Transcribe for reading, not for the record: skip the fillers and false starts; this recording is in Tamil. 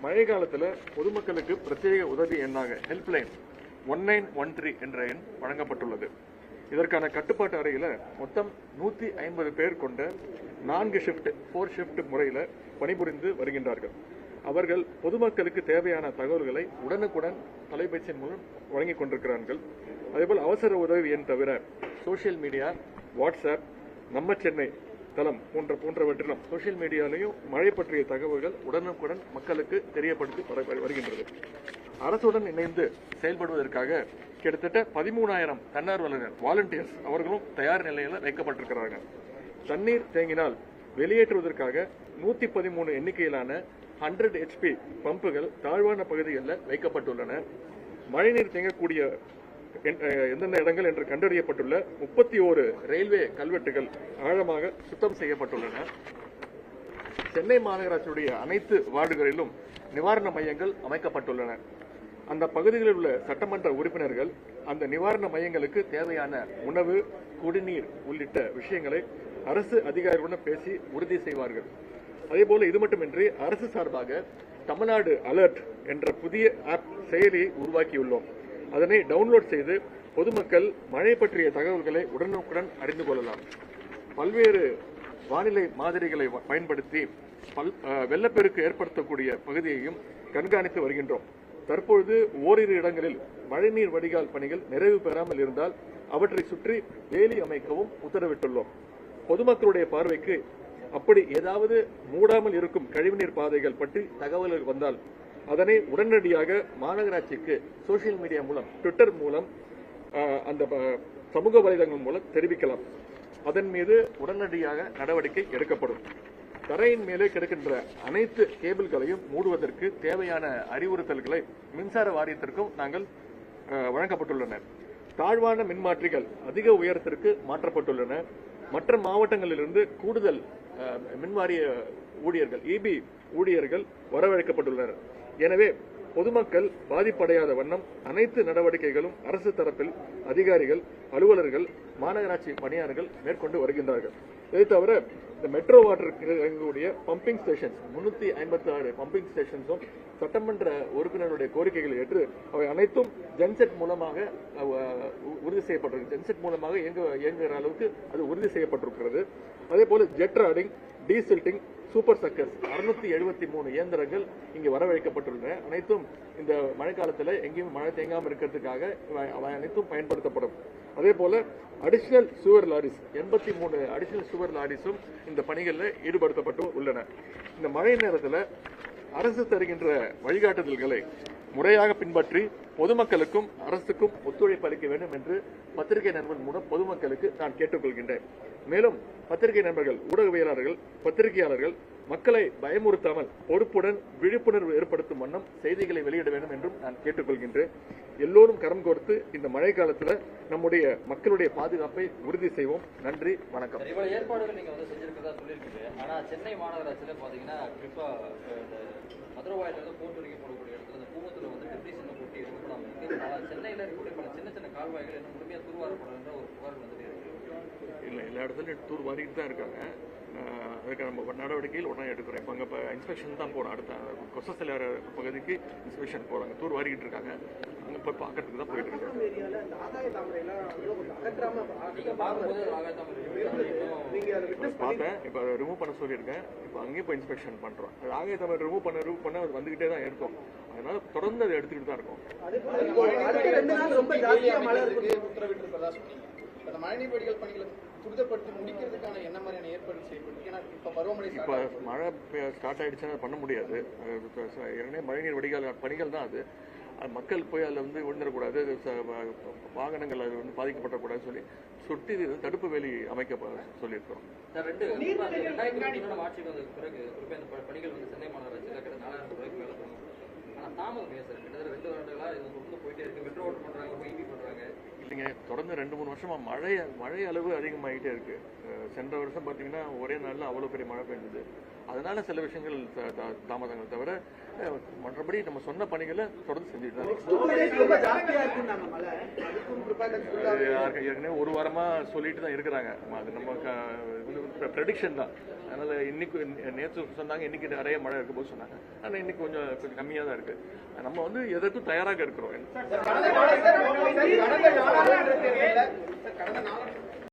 மழை காலத்தில் பொதுமக்களுக்கு பிரத்யேக உதவி எண்ணாக ஹெல்ப்லைன் 1913 என்ற எண் வழங்கப்பட்டுள்ளது. இதற்கான கட்டுப்பாட்டு அறையில் மொத்தம் 150 பேர் கொண்ட 4 ஷிஃப்ட் முறையில் பணிபுரிந்து வருகின்றார்கள். அவர்கள் பொதுமக்களுக்கு தேவையான தகவல்களை உடனுக்குடன் தொலைபேசியின் மூலம் வழங்கிக் கொண்டிருக்கிறார்கள். அதேபோல் அவசர உதவி எண் தவிர சோசியல் மீடியா, வாட்ஸ்அப், நம்ம சென்னை தளம் போன்றவற்றிலும் சோசியல் மீடியாலையும் மழை பற்றிய தகவல்கள் உடனுக்குடன் மக்களுக்கு தெரியப்படுத்தி வருகின்றது. அரசுடன் இணைந்து செயல்படுவதற்காக கிட்டத்தட்ட 13,000 தன்னார்வலர்கள் வாலண்டியர்ஸ் அவர்களும் தயார் நிலையில் வைக்கப்பட்டிருக்கிறார்கள். தண்ணீர் தேங்கினால் வெளியேற்றுவதற்காக 113 எண்ணிக்கையிலான 100 HP பம்புகள் தாழ்வான பகுதிகளில் வைக்கப்பட்டுள்ளன. மழைநீர் தேங்கக்கூடிய எந்தெந்த இடங்கள் என்று கண்டறியப்பட்டுள்ள 31 ரயில்வே கல்வெட்டுகள் ஆழமாக சுத்தம் செய்யப்பட்டுள்ளன. சென்னை மாநகராட்சியுடைய அனைத்து வார்டுகளிலும் நிவாரண மையங்கள் அமைக்கப்பட்டுள்ளன. அந்த பகுதிகளில் உள்ள சட்டமன்ற உறுப்பினர்கள் அந்த நிவாரண மையங்களுக்கு தேவையான உணவு, குடிநீர் உள்ளிட்ட விஷயங்களை அரசு அதிகாரிகளுடன் பேசி உறுதி செய்வார்கள். அதேபோல இது மட்டுமின்றி அரசு சார்பாக தமிழ்நாடு அலர்ட் என்ற புதிய ஆப் செயலியை உருவாக்கியுள்ளோம். அதனை டவுன்லோட் செய்து பொதுமக்கள் மழை பற்றிய தகவல்களை உடனுக்குடன் அறிந்து கொள்ளலாம். பல்வேறு வானிலை மாதிரிகளை பயன்படுத்தி வெள்ளப்பெருக்கு ஏற்படுத்தக்கூடிய பகுதியையும் கண்காணித்து வருகின்றோம். தற்பொழுது ஓரிரு இடங்களில் மழைநீர் வடிகால் பணிகள் நிறைவு பெறாமல் இருந்தால் அவற்றை சுற்றி வேலி அமைக்கவும் உத்தரவிட்டுள்ளோம். பொதுமக்களுடைய பார்வைக்கு அப்படி ஏதாவது மூடாமல் இருக்கும் கழிவுநீர் பாதைகள் பற்றி தகவல்கள் வந்தால் அதனை உடனடியாக மாநகராட்சிக்கு சோசியல் மீடியா மூலம், ட்விட்டர் மூலம், அந்த சமூக வலைதளங்கள் மூலம் தெரிவிக்கலாம். அதன் மீது உடனடியாக நடவடிக்கை எடுக்கப்படும். தரையின் மேலே கிடக்கின்ற அனைத்து கேபிள்களையும் மூடுவதற்கு தேவையான அறிவுறுத்தல்களை மின்சார வாரியத்திற்கும் நாங்கள் வழங்கப்பட்டுள்ளன. தாழ்வான மின்மாற்றிகள் அதிக உயரத்திற்கு மாற்றப்பட்டுள்ளன. மற்ற மாவட்டங்களிலிருந்து கூடுதல் மின்வாரிய ஊழியர்கள், EB ஊழியர்கள் வரவழைக்கப்பட்டுள்ளனர். எனவே பொதுமக்கள் பாதிப்படையாத வண்ணம் அனைத்து நடவடிக்கைகளும் அரசு தரப்பில் அதிகாரிகள், அலுவலர்கள், மாநகராட்சி பணியாளர்கள் மேற்கொண்டு வருகின்றார்கள். இதை தவிர இந்த மெட்ரோ வாட்டருக்கு இயங்கக்கூடிய பம்பிங் ஸ்டேஷன்ஸ் 356 பம்பிங் ஸ்டேஷன்ஸும் சட்டமன்ற உறுப்பினர்களுடைய கோரிக்கைகளை ஏற்று அவை அனைத்தும் ஜென்செட் மூலமாக உறுதி செய்யப்பட்டிருக்கு. ஜென்செட் மூலமாக இயங்குகிற அளவுக்கு அது உறுதி செய்யப்பட்டிருக்கிறது. அதே போல jet rodding, desilting, super suckers 673 இயந்திரங்கள் இங்கு வரவழைக்கப்பட்டுள்ளன. அனைத்தும் இந்த மழைக்காலத்தில் எங்கேயும் மழை தேங்காமல் இருக்கிறதுக்காக அவை அனைத்தும் பயன்படுத்தப்படும். அதே போல அடிஷனல் சுவர் லாரிஸ் 83 அடிஷனல் சுவர் லாரிஸும் இந்த பணிகளில் ஈடுபடுத்தப்பட்டு உள்ளன. இந்த மழை நேரத்தில் அரசு தருகின்ற வழிகாட்டுதல்களை முறையாக பின்பற்றி பொதுமக்களுக்கும் அரசுக்கும் ஒத்துழைப்பு அளிக்க வேண்டும் என்று பத்திரிகை நண்பர்கள் மூலம் பொதுமக்களுக்கு நான் கேட்டுக்கொள்கின்றேன். மேலும் பத்திரிகை நண்பர்கள், ஊடகவியலாளர்கள், பத்திரிகையாளர்கள் மக்களை பயமுறுத்தாமல் பொறுப்புடன் விழிப்புணர்வு ஏற்படுத்தும் வண்ணம் செய்திகளை வெளியிட வேண்டும் என்றும் நான் கேட்டுக்கொள்கின்றேன். எல்லோரும் கரம் கோர்த்து இந்த மழை காலத்தில் நம்முடைய மக்களுடைய பாதுகாப்பை உறுதி செய்வோம். நன்றி, வணக்கம். இவ்வளவு ஏற்பாடுகள் நீங்க செஞ்சிருக்கிறதா சொல்லியிருக்கீங்க. ஆனா சென்னை மாநகராட்சியில பாத்தீங்கன்னா குறிப்பா மதுரவாயில இருந்து போட்டு வரைக்கும் போடக்கூடிய இடத்துல இந்த பூமத்துல டெப்ரிஷன் போட்டு இருக்கணும். சென்னையில இருக்கக்கூடிய பல சின்ன சின்ன கால்வாய்கள் என்ன முழுமையா தூர்வாரப்படுற ஒரு புகார் வந்துட்டே இருக்கு. இல்லை, எல்லா இடத்துலையும் தூர் வாரிட்டு தான் இருக்காங்க. அதுக்கு நம்ம நடவடிக்கைகள் உடனே எடுக்கிறோம். இப்போ அங்கே இப்போ இன்ஸ்பெக்ஷன் தான் போகிறோம். அடுத்த கொசசிலார பகுதிக்கு இன்ஸ்பெக்ஷன் போகிறாங்க. தூர் வாரிக்கிட்டு இருக்காங்க. அங்கே போய் பார்க்கறதுக்கு தான் போயிட்டு இருக்காங்க. பார்த்தேன், இப்போ ரிமூவ் பண்ண சொல்லியிருக்கேன். இப்போ அங்கேயும் போய் இன்ஸ்பெக்ஷன் பண்ணுறோம். ஆகாய தமிழ் ரிமூவ் பண்ண வந்துகிட்டே தான் இருக்கும். அதனால தொடர்ந்து அதை எடுத்துக்கிட்டு தான் இருக்கும். மழைநீர் வடிகால் பணிகளை துரிதப்படுத்தி முடிக்கிறதுக்கான என்ன மாதிரியான ஏற்பாடு செய்யப்பட்டு? ஏன்னா இப்போ பருவமழை இப்போ மழை ஸ்டார்ட் ஆயிடுச்சுன்னா பண்ண முடியாது. ஏற்கனவே மழைநீர் வடிகால் பணிகள் தான் அது. மக்கள் போய் அதில் விழுந்துடக்கூடாது, வாகனங்கள் அது பாதிக்கப்படக்கூடாதுன்னு சொல்லி சுற்றி தடுப்பு வேலி அமைக்க சொல்லியிருக்கிறோம். இல்லைங்க, தொடர்ந்து 2-3 வருஷமா மழை அளவு அதிகமாகிட்டே இருக்கு. சென்ற வருஷம் பார்த்தீங்கன்னா ஒரே நாளில் அவ்வளோ பெரிய மழை பெய்யுது. அதனால சில விஷயங்கள் தாமதங்கள் தவிர மற்றபடி நம்ம சொன்ன பணிகளை தொடர்ந்து செஞ்சுட்டு தான் ஏற்கனவே ஒரு வாரமா சொல்லிட்டு தான் இருக்கிறாங்க. அது நம்ம ப்ரெடிக்ஷன் தான். அதனால இன்னைக்கு நேற்று சொன்னாங்க இன்னைக்கு நிறைய மழை இருக்க போது சொன்னாங்க. ஆனால் இன்னைக்கு கொஞ்சம் கம்மியாக தான் இருக்கு. நம்ம வந்து எதற்கும் தயாராக இருக்கிறோம்.